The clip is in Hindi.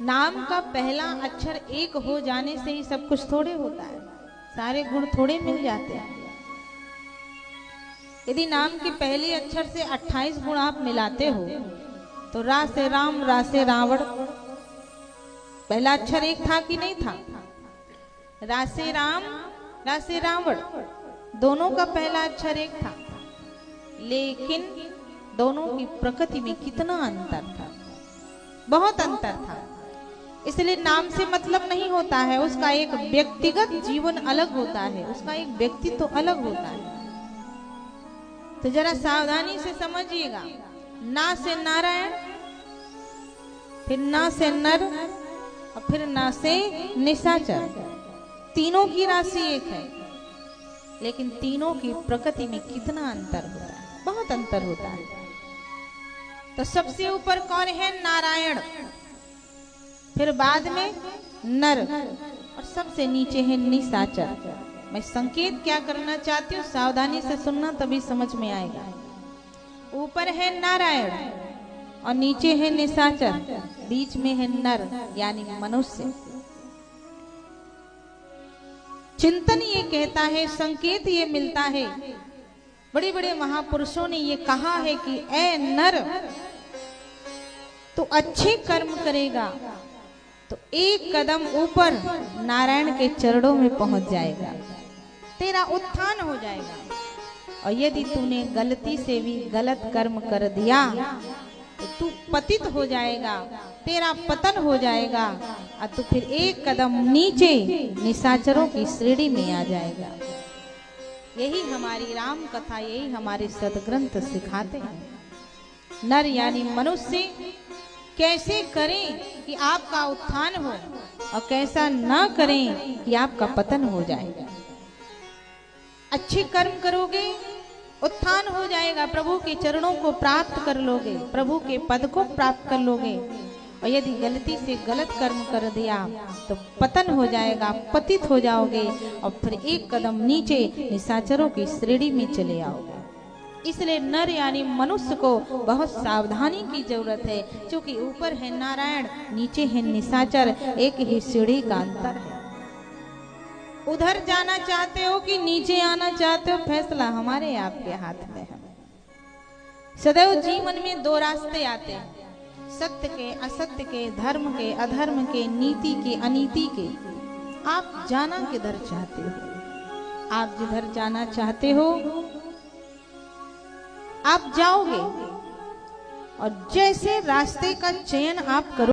नाम का पहला अक्षर एक हो जाने से ही सब कुछ थोड़े होता है, सारे गुण थोड़े मिल जाते हैं। यदि नाम के पहले अक्षर से 28 गुण आप मिलाते हो तो रा से राम, रा से रावण, पहला अक्षर एक था कि नहीं था? रा से राम, रा से रावण, दोनों का पहला अक्षर एक था, लेकिन दोनों की प्रकृति में कितना अंतर था, बहुत अंतर था। इसलिए नाम से मतलब नहीं होता है, उसका एक व्यक्तिगत जीवन अलग होता है, उसका एक व्यक्तित्व तो अलग होता है। तो जरा सावधानी से समझिएगा, ना से नारायण, फिर ना से नर और फिर ना से निशाचर, तीनों की राशि एक है, लेकिन तीनों की प्रकृति में कितना अंतर होता है, बहुत अंतर होता है। तो सबसे ऊपर कौन है? नारायण, फिर बाद में नर और सबसे नीचे है निशाचर। मैं संकेत क्या करना चाहती हूँ, सावधानी से सुनना तभी समझ में आएगा। ऊपर है नारायण और नीचे है निशाचर, बीच में है नर यानी मनुष्य। चिंतन ये कहता है, संकेत ये मिलता है, बड़े बड़े महापुरुषों ने ये कहा है कि ए नर, तो अच्छे कर्म करेगा तो एक कदम ऊपर नारायण के चरणों में पहुंच जाएगा, तेरा उत्थान हो जाएगा। और यदि तूने गलती से भी गलत कर्म कर दिया तो तू पतित हो जाएगा, तेरा पतन हो जाएगा और तू फिर एक कदम नीचे निशाचरों की श्रेणी में आ जाएगा। यही हमारी राम कथा, यही हमारे सदग्रंथ सिखाते हैं। नर यानी मनुष्य कैसे करें कि आपका उत्थान हो और कैसा ना करें कि आपका पतन हो जाएगा। अच्छे कर्म करोगे उत्थान हो जाएगा, प्रभु के चरणों को प्राप्त कर लोगे, प्रभु के पद को प्राप्त कर लोगे। और यदि गलती से गलत कर्म कर दिया तो पतन हो जाएगा, पतित हो जाओगे और फिर एक कदम नीचे निशाचरों की श्रेणी में चले आओगे। इसलिए नर यानी मनुष्य को बहुत सावधानी की जरूरत है, क्योंकि ऊपर है नारायण, नीचे है निशाचर, एक ही सीढ़ी का अंतर है। उधर जाना चाहते हो कि नीचे आना चाहते हो, फैसला हमारे आपके हाथ में है। सदैव जीवन में दो रास्ते आते हैं, सत्य के असत्य के, धर्म के अधर्म के, नीति के अनीति के। आप जाना किधर चाहते हो? आप जिधर जाना चाहते हो आप जाओगे, और जैसे रास्ते का चयन आप करो